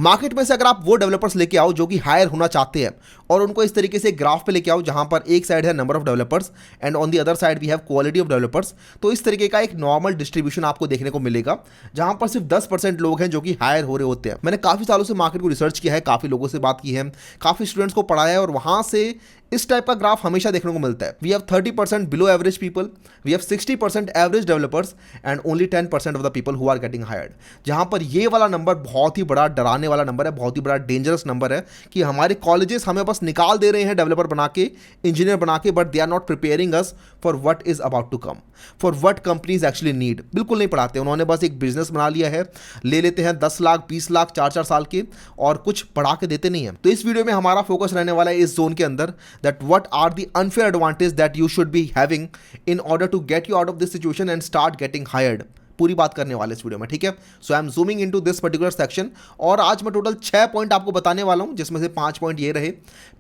Market में से अगर आप वो डेवलपर्स लेके आओ जो कि हायर होना चाहते हैं और उनको इस तरीके से ग्राफ पे लेके आओ जहां पर एक साइड है number of developers and on the other side we have quality of developers, तो इस तरीके का एक नॉर्मल डिस्ट्रीब्यूशन आपको देखने को मिलेगा जहां पर सिर्फ 10% लोग हैं जो कि हायर हो रहे होते हैं। मैंने काफ़ी सालों से मार्केट को रिसर्च किया है, काफ़ी लोगों से बात की है, काफ़ी स्टूडेंट्स को पढ़ाया है और वहां से इस टाइप का ग्राफ हमेशा देखने को मिलता है। We have 30% below average people, we have 60% average developers and only 10% of the people who are getting hired. जहां पर ये वाला नंबर बहुत ही बड़ा डराने वाला नंबर है, बहुत ही बड़ा डेंजरस नंबर है कि हमारे कॉलेजेस हमें बस निकाल दे रहे हैं डेवलपर बना के, इंजीनियर बना के, but they are not preparing us for what is about to come, for what companies actually need. बिल्कुल नहीं पढ़ाते, उन्होंने बस एक बिजनेस बना लिया है, ले लेते हैं 10 लाख 20 लाख 4-4 साल के और कुछ पढ़ा के देते नहीं है। तो इस वीडियो में हमारा फोकस रहने वाला है इस जोन के अंदर, that what are the unfair advantage that you should be having in order to get you out of this situation and start getting hired। पूरी बात करने वाले इस वीडियो में, ठीक है। So I am zooming into this particular section और आज मैं टोटल 6 पॉइंट आपको बताने वाला हूं जिसमें से 5 पॉइंट ये रहे।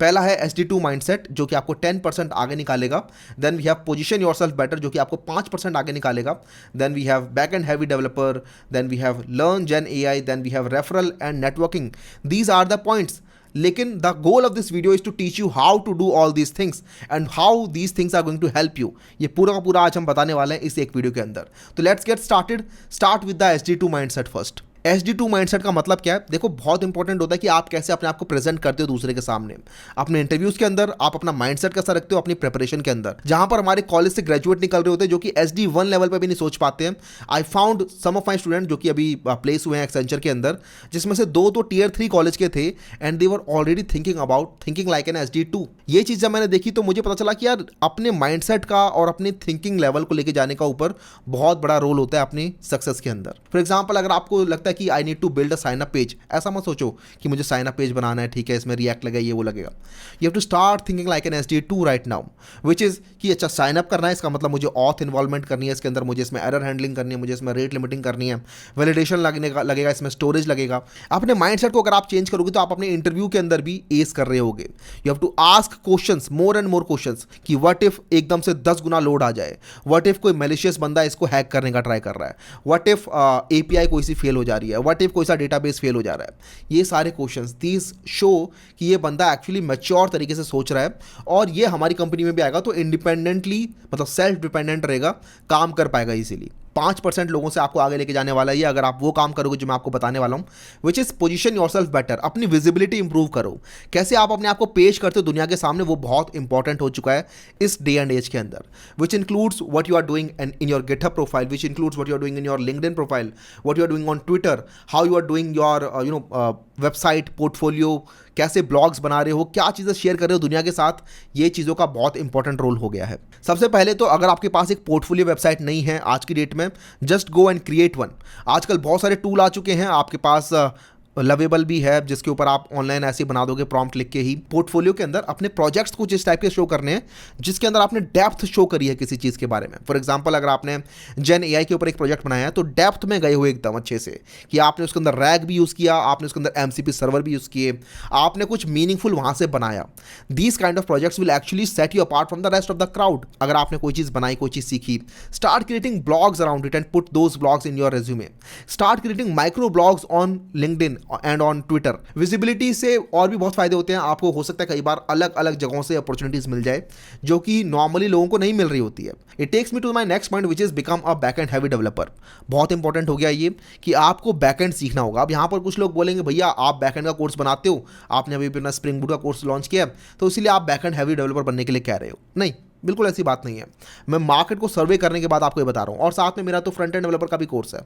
पहला है SD2 माइंडसेट जो कि आपको 10% आगे निकालेगा। Then we have position yourself better जो कि आपको 5% आगे निकालेगा। Then we have back end heavy developer, then we have learn gen AI, then we have referral and networking. These are the points, लेकिन the goal of this video is to teach you how to do all these things and how these things are going to help you. ये पूरा का पूरा आज हम बताने वाले हैं इस एक वीडियो के अंदर। तो let's get started. Start with the SD2 mindset first. SD2 mindset का मतलब क्या है? देखो, बहुत इंपॉर्टेंट होता है कि आप कैसे अपने आप को प्रेजेंट करते हो दूसरे के सामने। अपने इंटरव्यूज के अंदर आप अपना माइंडसेट कैसा रखते हो, अपनी प्रिपरेशन के अंदर। जहां पर हमारे कॉलेज से ग्रेजुएट निकल रहे होते हैं जो कि SD1 लेवल पे भी नहीं सोच पाते हैं। I found some of my student जो कि अभी प्लेस हुए हैं एक्सेंचर के अंदर, जिसमें से 2 तो Tier 3 कॉलेज के थे and they were already thinking like an SD2। ये चीज़ जब मैंने देखी तो मुझे पता चला कि यार अपने माइंडसेट का और अपने थिंकिंग लेवल को लेके जाने का ऊपर बहुत बड़ा रोल होता है अपनी सक्सेस के अंदर। फॉर एग्जाम्पल, अगर आपको लगता है कि I need to build sign up page, ऐसा मत सोचो कि मुझे साइन अप पेज बनाना है, ठीक है, इसमें रिएक्ट लगेगा, ये वो लगेगा। You have to start thinking like an SD2 right now, which is कि अच्छा साइन अप करना है, इसका मतलब मुझे ऑथ इन्वॉल्वमेंट करनी है इसके अंदर, मुझे इसमें एरर हैंडलिंग करनी है, मुझे इसमें रेट लिमिटिंग करनी है, वैलिडेशन लगेगा, इसमें स्टोरेज लगेगा। अपने माइंडसेट को अगर आप चेंज करोगे तो आप अपने इंटरव्यू के अंदर भी एस कर रहे होगे। You have to ask questions, more and more questions, कि व्हाट इफ एकदम से 10 गुना लोड आ जाए, व्हाट इफ कोई मैलिशियस बंदा इसको हैक करने का ट्राई कर रहा है, व्हाट इफ API कोई सी फेल हो जा रही है, व्हाट इफ कोई सा डेटाबेस फेल हो जा रहा है। ये सारे क्वेश्चंस दीज शो कि ये बंदा एक्चुअली मैच्योर तरीके से सोच रहा है और ये हमारी कंपनी में भी आएगा तो इंडिपेंडेंटली, मतलब सेल्फ डिपेंडेंट रहेगा, काम कर पाएगा इजीली। 5% लोगों से आपको आगे लेके जाने वाला है ये, अगर आप वो काम करोगे जो मैं आपको बताने वाला हूं, which is position yourself better. अपनी विजिबिलिटी इंप्रूव करो, कैसे आप अपने आप को पेश करते हो दुनिया के सामने, वो बहुत इंपॉर्टेंट हो चुका है इस डे एंड एज के अंदर। Which includes what you are doing in your GitHub profile, which includes what you are doing in your LinkedIn profile, what you are doing on Twitter, how you are doing your website portfolio, कैसे blogs बना रहे हो, क्या चीज़ें share कर रहे हो दुनिया के साथ। ये चीज़ों का बहुत इंपॉर्टेंट रोल हो गया है। सबसे पहले तो अगर आपके पास एक पोर्टफोलियो वेबसाइट नहीं है आज की डेट में, just go and create one. आजकल बहुत सारे टूल आ चुके हैं आपके पास, लवेबल भी है जिसके ऊपर आप ऑनलाइन ऐसे बना दोगे प्रॉम्प्ट लिख के ही। पोर्टफोलियो के अंदर अपने प्रोजेक्ट्स कुछ इस टाइप के शो करने हैं जिसके अंदर आपने डेप्थ शो करी है किसी चीज़ के बारे में। फॉर एग्जांपल, अगर आपने जेन AI के ऊपर एक प्रोजेक्ट बनाया है तो डेप्थ में गए हुए एकदम अच्छे से, कि आपने उसके अंदर रैग भी यूज़ किया, आपने उसके अंदर MCP सर्वर भी यूज़ किए, आपने कुछ मीनिंगफुल वहाँ से बनाया। These kind of projects will actually set you apart from the rest of the crowd. अगर आपने कोई चीज़ बनाई, कोई चीज़ सीखी, start creating blogs around it and put those blogs in your resume. Start creating micro blogs on LinkedIn and on Twitter. Visibility से और भी बहुत फायदे होते हैं। आपको हो सकता है कई बार अलग अलग जगहों से अपॉर्चुनिटीज मिल जाए जो कि नॉर्मली लोगों को नहीं मिल रही होती है। It takes me to my next point which is become a back end heavy developer. बहुत इंपॉर्टेंट हो गया ये कि आपको बैक एंड सीखना होगा। अब यहाँ पर कुछ लोग बोलेंगे भैया आप बैक एंड का कोर्स बनाते हो, आपने अभी अपना स्प्रिंग बूट का कोर्स लॉन्च किया तो इसीलिए आप बैक एंड हैवी डेवलपर बनने के लिए कह रहे हो। नहीं, बिल्कुल ऐसी बात नहीं है। मैं मार्केट को सर्वे करने के बाद आपको ये बता रहा हूँ। और साथ में मेरा तो फ्रंट एंड डेवलपर का भी कोर्स है,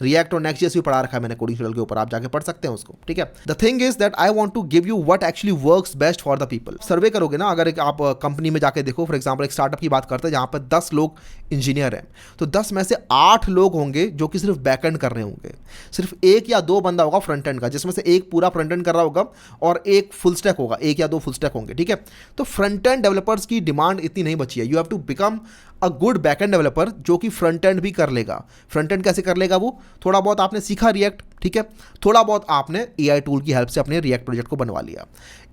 रिएक्ट और नेक्स्ट.जेएस भी पढ़ा रखा है मैंने कोडिंग ट्यूटोरियल के ऊपर, आप जाके पढ़ सकते हैं उसको, ठीक है। The thing is that I want to give you what actually works best for the people. Survey करोगे ना, अगर आप कंपनी में जाके देखो, फॉर एग्जाम्पल एक स्टार्टअप की बात करते हैं जहाँ पर 10 लोग इंजीनियर हैं, तो 10 में से 8 लोग होंगे जो कि सिर्फ बैक एंड कर रहे होंगे, सिर्फ 1 या 2 बंदा होगा फ्रंट एंड का, जिसमें से एक पूरा फ्रंट एंड कर रहा होगा और एक फुल स्टैक होगा, 1 या 2 फुल स्टैक होंगे, ठीक है। तो फ्रंट एंड डेवलपर्स की डिमांड इतनी नहीं बची है। You have to become a good back end developer जो कि फ्रंट एंड भी कर लेगा। फ्रंट एंड कैसे कर लेगा? वो थोड़ा बहुत आपने सीखा रिएक्ट, ठीक है, थोड़ा बहुत आपने एआई टूल की हेल्प से अपने रिएक्ट प्रोजेक्ट को बनवा लिया,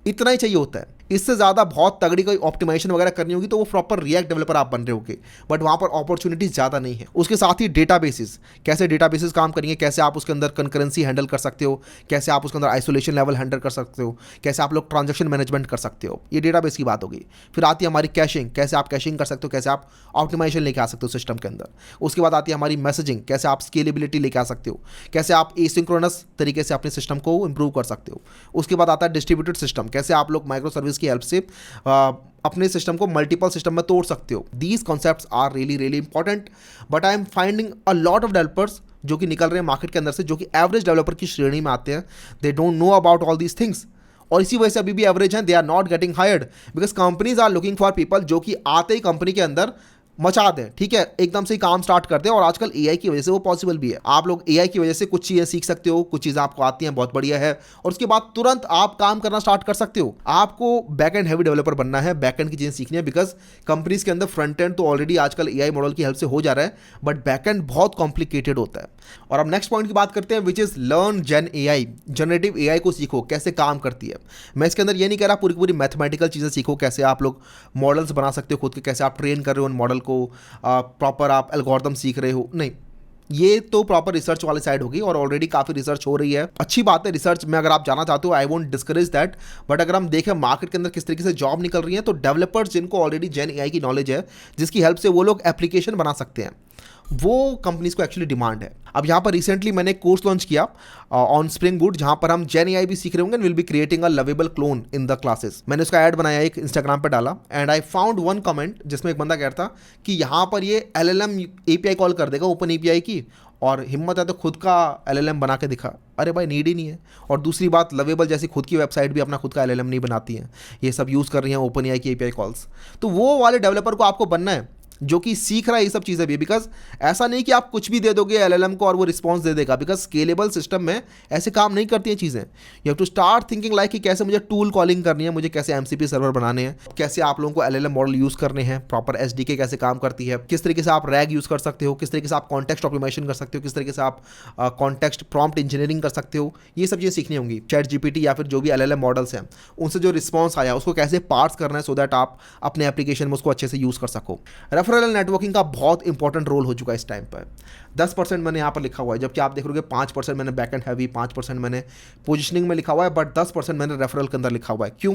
इतना ही चाहिए होता है। इससे ज़्यादा बहुत तगड़ी कोई ऑप्टिमाइजेशन वगैरह करनी होगी तो वो प्रॉपर रिएक्ट डेवलपर आप बन रहे होगे, बट वहाँ पर अपॉर्चुनिटीज ज़्यादा नहीं है। उसके साथ ही डेटाबेसेस, कैसे डेटाबेसेस काम करेंगे, कैसे आप उसके अंदर कंकरेंसी हैंडल कर सकते हो, कैसे आप उसके अंदर आइसोलेशन लेवल हैंडल कर सकते हो, कैसे आप लोग ट्रांजेक्शन मैनेजमेंट कर सकते हो, ये डेटाबेस की बात होगी। फिर आती है हमारी कैशिंग, कैसे आप कैशिंग कर सकते हो, कैसे आप ऑप्टिमाइजेशन लेके आ सकते हो सिस्टम के अंदर। उसके बाद आती है हमारी मैसेजिंग, कैसे आप स्केलेबिलिटी लेके आ सकते हो, कैसे आप एसिंक्रोनस तरीके से अपने सिस्टम को इंप्रूव कर सकते हो। उसके बाद आता है डिस्ट्रीब्यूटेड सिस्टम, कैसे आप लोग माइक्रो सर्विस की हेल्प से अपने सिस्टम को मल्टीपल सिस्टम में तोड़ सकते हो। These concepts are really really important, but I am finding a lot of developers जो कि निकल रहे हैं मार्केट के अंदर से, जो कि एवरेज डेवलपर की श्रेणी में आते हैं। They don't know about all these things, और इसी वजह से अभी भी एवरेज हैं, they are not getting hired because companies are looking for people जो कि आते ही कंपनी के अंदर मचा दें, ठीक है, एकदम से ही काम स्टार्ट करते हैं। और आजकल एआई की वजह से वो पॉसिबल भी है। आप लोग एआई की वजह से कुछ चीज़ें सीख सकते हो, कुछ चीज़ें आपको आती हैं, बहुत बढ़िया है, और उसके बाद तुरंत आप काम करना स्टार्ट कर सकते हो। आपको बैक एंड हैवी डेवलपर बनना है, बैक एंड की चीज़ें सीखनी है, बिकॉज कंपनीज के अंदर फ्रंट एंड तो ऑलरेडी आजकल एआई मॉडल की हेल्प से हो जा रहा है, बट बैक एंड बहुत कॉम्प्लिकेटेड होता है। और अब नेक्स्ट पॉइंट की बात करते हैं, which is learn Gen AI, generative AI को सीखो, कैसे काम करती है। मैं इसके अंदर ये नहीं कह रहा पूरी पूरी मैथमेटिकल चीज़ें सीखो, कैसे आप लोग मॉडल्स बना सकते हो खुद के, कैसे आप ट्रेन कर रहे हो उन मॉडल को, प्रॉपर आप एल्गोरिथम सीख रहे हो, नहीं, ये तो प्रॉपर रिसर्च वाली साइड होगी, और ऑलरेडी काफ़ी रिसर्च हो रही है। अच्छी बात है रिसर्च में अगर आप जाना चाहते हो, I won't discourage that, but अगर हम देखें मार्केट के अंदर किस तरीके से जॉब निकल रही है, तो डेवलपर्स जिनको ऑलरेडी जेन एआई की नॉलेज है, जिसकी हेल्प से वो लोग एप्लीकेशन बना सकते हैं, वो कंपनीज को एक्चुअली डिमांड है। अब यहाँ पर रिसेंटली मैंने कोर्स लॉन्च किया ऑन स्प्रिंग बूट, जहाँ पर हम जेन एआई भी सीख रहे होंगे, will be creating a lovable clone in the classes. मैंने उसका ऐड बनाया, एक इंस्टाग्राम पे डाला, and I found one comment जिसमें एक बंदा कह रहा था कि यहाँ पर ये एलएलएम एपीआई कॉल कर देगा ओपन एपीआई की, और हिम्मत है तो खुद का एलएलएम बना के दिखा। अरे भाई, नीड ही नहीं है। और दूसरी बात, लवेबल जैसी खुद की वेबसाइट भी अपना खुद का एलएलएम नहीं बनाती है, ये सब यूज़ कर रही हैं ओपन एआई की एपीआई कॉल्स। तो वो वाले डेवलपर को आपको बनना है जो कि सीख रहा है ये सब चीज़ें भी, बिकॉज ऐसा नहीं कि आप कुछ भी दे दोगे एलएलएम को और वो रिस्पॉन्स दे देगा, बिकॉज स्केलेबल सिस्टम में ऐसे काम नहीं करती हैं चीज़ें। You have to start thinking like कि कैसे मुझे टूल कॉलिंग करनी है, मुझे कैसे एमसीपी सर्वर बनाने हैं, कैसे आप लोगों को एलएलएम मॉडल यूज़ करने हैं, प्रॉपर एसडीके कैसे काम करती है, किस तरीके से आप रैग यूज़ कर सकते हो, किस तरीके से आप कॉन्टेक्स्ट ऑप्टिमाइजेशन कर सकते हो, किस तरीके से आप कॉन्टेक्स्ट प्रॉम्प्ट इंजीनियरिंग कर सकते हो, ये सब चीज़ें सीखनी होंगी। चैट जीपीटी या फिर जो भी एलएलएम मॉडल्स हैं उनसे जो रिस्पॉन्स आया उसको कैसे पार्स करना है, सो दैट आप अपने एप्लीकेशन में उसको अच्छे से यूज़ कर सको। रेफरल नेटवर्किंग का बहुत इंपॉर्टेंट रोल हो चुका है इस टाइम पर। 10% मैंने यहाँ पर लिखा हुआ है, जबकि आप देख रहे हो 5% मैंने बैक एंड हैवी, 5% मैंने पोजिशनिंग में लिखा हुआ है, बट 10% मैंने रेफरल के अंदर लिखा हुआ है। क्यों?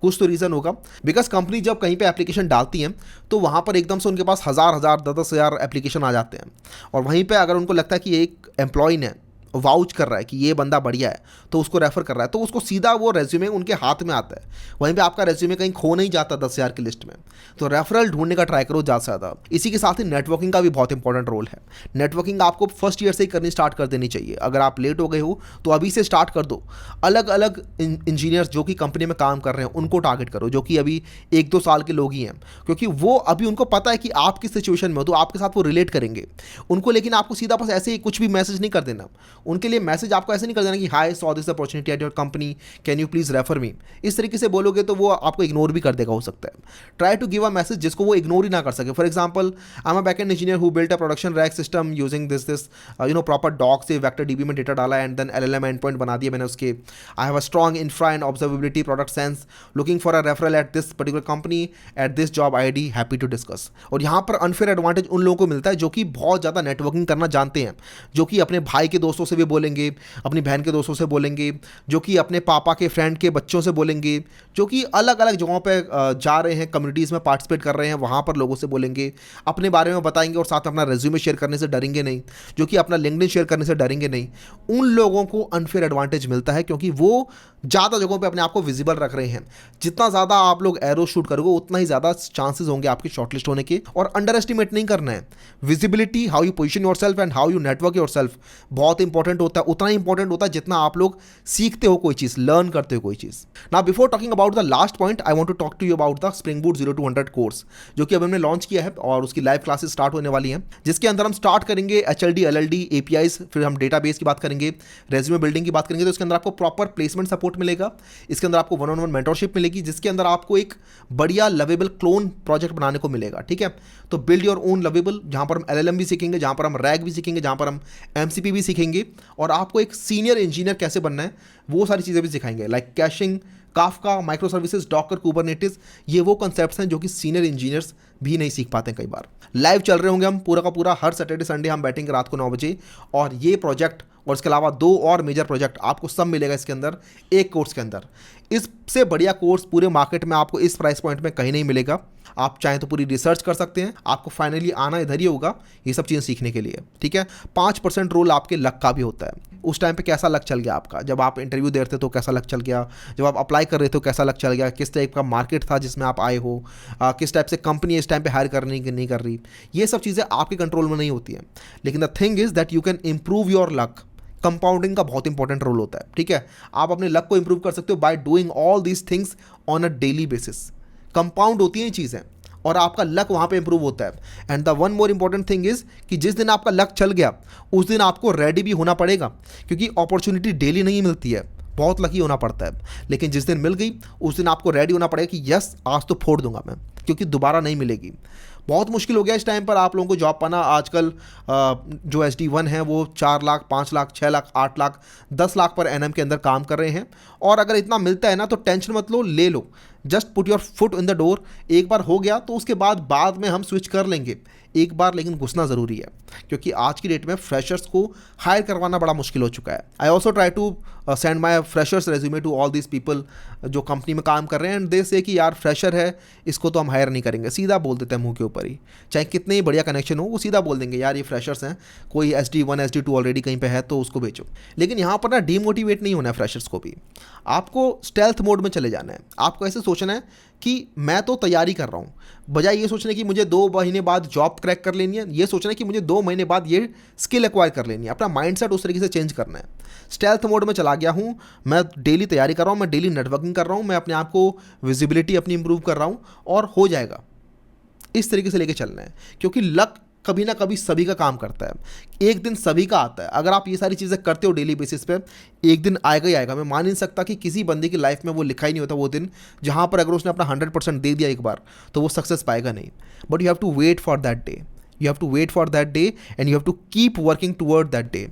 कुछ तो रीज़न होगा, बिकॉज कंपनी जब कहीं पे एप्लीकेशन डालती हैं तो वहाँ पर एकदम से उनके पास 1000 10 हज़ार एप्लीकेशन आ जाते हैं, और वहीं पर अगर उनको लगता है कि एक एम्प्लॉय ने वाउच कर रहा है कि ये बंदा बढ़िया है, तो उसको रेफर कर रहा है, तो उसको सीधा वो रेज्यूमे उनके हाथ में आता है। वहीं पे आपका रेज्यूमे कहीं खो नहीं जाता 10,000 की लिस्ट में। तो रेफरल ढूंढने का ट्राई करो ज़्यादा से ज़्यादा। इसी के साथ ही नेटवर्किंग का भी बहुत इंपॉर्टेंट रोल है। नेटवर्किंग आपको फर्स्ट ईयर से ही करनी स्टार्ट कर देनी चाहिए। अगर आप लेट हो गए हो तो अभी से स्टार्ट कर दो। अलग अलग इंजीनियर्स जो कि कंपनी में काम कर रहे हैं उनको टारगेट करो, जो कि अभी 1-2 साल के लोग ही हैं, क्योंकि वो अभी उनको पता है कि आप किस सिचुएशन में हो, तो आपके साथ वो रिलेट करेंगे उनको। लेकिन आपको सीधा बस ऐसे ही कुछ भी मैसेज नहीं कर देना उनके लिए। मैसेज आपको ऐसे नहीं कर देना कि hi, saw this opportunity at your company, can you please refer me. इस तरीके से बोलोगे तो वो आपको इग्नोर भी कर देगा, हो सकता है। Try to give a message जिसको वो इग्नोर ही ना कर सके। For example, I am a backend engineer who built a production RAG system using this proper doc से वेक्टर डीबी में डेटा डाला and then LLM endpoint बना दिया मैंने उसके। I have a strong infra and observability product sense, looking for a referral at this particular company at this job ID, happy to discuss. और यहाँ पर unfair advantage उन लोगों को मिलता है जो कि बहुत ज़्यादा नेटवर्किंग करना जानते हैं, जो कि अपने भाई के दोस्तों से भी बोलेंगे, अपनी बहन के दोस्तों से बोलेंगे, जो कि अपने पापा के फ्रेंड के बच्चों से बोलेंगे, जो कि अलग अलग जगहों पे जा रहे हैं, कम्युनिटीज़ में पार्टिसिपेट कर रहे हैं, वहाँ पर लोगों से बोलेंगे, अपने बारे में बताएंगे और साथ में अपना रेज्यूमे शेयर करने से डरेंगे नहीं, जो कि अपना लिंक्डइन शेयर करने से डरेंगे नहीं। उन लोगों को अनफेयर एडवांटेज मिलता है क्योंकि वो ज़्यादा जगहों पे अपने आप को विजिबल रख रहे हैं। जितना ज़्यादा आप लोग एरो शूट करोगे उतना ही ज़्यादा चांसेस होंगे आपके शॉर्टलिस्ट होने के। और अंडर एस्टिमेट नहीं करना है। Visibility, how you position your self and how you network your self बहुत इंपॉर्टेंट होता है। उतना ही इंपॉर्टेंट होता है जितना आप लोग सीखते हो कोई चीज़, लर्न करते हो कोई चीज़। Now before talking about the last point, I want to talk to you about the spring boot 0 to 100 course, जो कि अब हमने लॉन्च किया है और उसकी लाइव क्लासेस स्टार्ट होने वाली हैं, जिसके अंदर हम स्टार्ट करेंगे HLD, LLD, APIs, फिर हम डेटाबेस की बात करेंगे, रेज्यूमे बिल्डिंग की बात करेंगे। तो इसके अंदर आपको प्रॉपर प्लेसमेंट सपोर्ट मिलेगा। इसके अंदर आपको 1-on-1 मेंटरशिप मिलेगी, जिसके अंदर आपको एक बढ़िया लवेबल क्लोन प्रोजेक्ट बनाने को मिलेगा। ठीक है, तो बिल्ड योर ओन लवेबल, जहां पर हम LLM भी सीखेंगे, जहां पर हम रैग भी सीखेंगे, जहां पर हम MCP भी सीखेंगे, और आपको एक सीनियर इंजीनियर कैसे बनना है वो सारी चीज़ें भी सिखाएंगे, like caching, Kafka, micro services, Docker, Kubernetes. ये वो कॉन्सेप्ट्स हैं जो कि सीनियर इंजीनियर्स भी नहीं सीख पाते हैं कई बार। लाइव चल रहे होंगे हम पूरा का पूरा, हर सैटरडे संडे हम बैठेंगे रात को 9 बजे, और ये प्रोजेक्ट और इसके अलावा 2 और मेजर प्रोजेक्ट आपको सब मिलेगा इसके अंदर, एक कोर्स के अंदर। इससे बढ़िया कोर्स पूरे मार्केट में आपको इस प्राइस पॉइंट में कहीं नहीं मिलेगा। आप चाहें तो पूरी रिसर्च कर सकते हैं, आपको फाइनली आना इधर ही होगा ये सब चीज़ें सीखने के लिए, ठीक है। 5% रोल आपके लक का भी होता है। उस टाइम पे कैसा लक चल गया आपका, जब आप इंटरव्यू दे रहे थे तो कैसा लक चल गया, जब आप अप्लाई कर रहे थे तो कैसा लक चल गया, किस टाइप का मार्केट था जिसमें आप आए हो, किस टाइप से कंपनी इस टाइम पे हायर करनी कि नहीं कर रही, ये सब चीज़ें आपके कंट्रोल में नहीं होती हैं। लेकिन the thing is that you can improve your luck. Compounding का बहुत इंपॉर्टेंट रोल होता है, ठीक है। आप अपने लक को इंप्रूव कर सकते हो by doing all these things on a daily basis. Compound होती हैं ये चीज़ें और आपका लक वहाँ पे इंप्रूव होता है। And the one more important thing is कि जिस दिन आपका लक चल गया उस दिन आपको रेडी भी होना पड़ेगा, क्योंकि अपॉर्चुनिटी डेली नहीं मिलती है, बहुत लकी होना पड़ता है। लेकिन जिस दिन मिल गई उस दिन आपको रेडी होना पड़ेगा कि यस आज तो फोड़ दूंगा मैं, क्योंकि दोबारा नहीं मिलेगी। बहुत मुश्किल हो गया इस टाइम पर आप लोगों को जॉब पाना। आजकल जो SD1 है वो 4 लाख, 5 लाख, 6 लाख, 8 लाख, 10 लाख पर एनएम के अंदर काम कर रहे हैं। और अगर इतना मिलता है ना तो टेंशन मत लो, ले लो, just put your foot in the door. एक बार हो गया तो उसके बाद में हम स्विच कर लेंगे, एक बार लेकिन घुसना ज़रूरी है, क्योंकि आज की डेट में फ्रेशर्स को हायर करवाना बड़ा मुश्किल हो चुका है। I also try to send my freshers resume to all these people जो कंपनी में काम कर रहे हैं, एंड दे से कि यार फ्रेशर है, इसको तो हम हायर नहीं करेंगे। सीधा बोल देते हैं मुंह के ऊपर ही, चाहे कितने ही बढ़िया कनेक्शन हो, वो सीधा बोल देंगे यार ये फ्रेशर्स हैं, कोई SD1 SD2 ऑलरेडी कहीं पे है तो उसको बेचो। लेकिन यहाँ पर ना डीमोटिवेट नहीं होना है फ्रेशर्स को भी, आपको स्टेल्थ मोड में चले जाना है। आपको ऐसे सोचना है कि मैं तो तैयारी कर रहा हूँ, बजाय ये सोचने कि मुझे 2 महीने बाद जॉब क्रैक कर लेनी है, ये सोचना है कि मुझे 2 महीने बाद ये स्किल एक्वायर कर लेनी है। अपना माइंडसेट उस तरीके से चेंज करना है। स्टेल्थ मोड में चला गया हूँ, मैं डेली तैयारी कर रहा हूँ, मैं डेली नेटवर्किंग कर रहा हूँ, मैं अपने आप को विजिबिलिटी अपनी इंप्रूव कर रहा हूँ और हो जाएगा। इस तरीके से लेके चलना है, क्योंकि लक कभी ना कभी सभी का काम करता है, एक दिन सभी का आता है। अगर आप ये सारी चीज़ें करते हो डेली बेसिस पे, एक दिन आएगा ही आएगा। मैं मान नहीं सकता कि किसी बंदे की लाइफ में वो लिखा ही नहीं होता वो दिन जहाँ पर अगर उसने अपना 100% दे दिया एक बार तो वो सक्सेस पाएगा नहीं। But you have to wait for that day, you have to wait for that day and you have to keep working toward that day.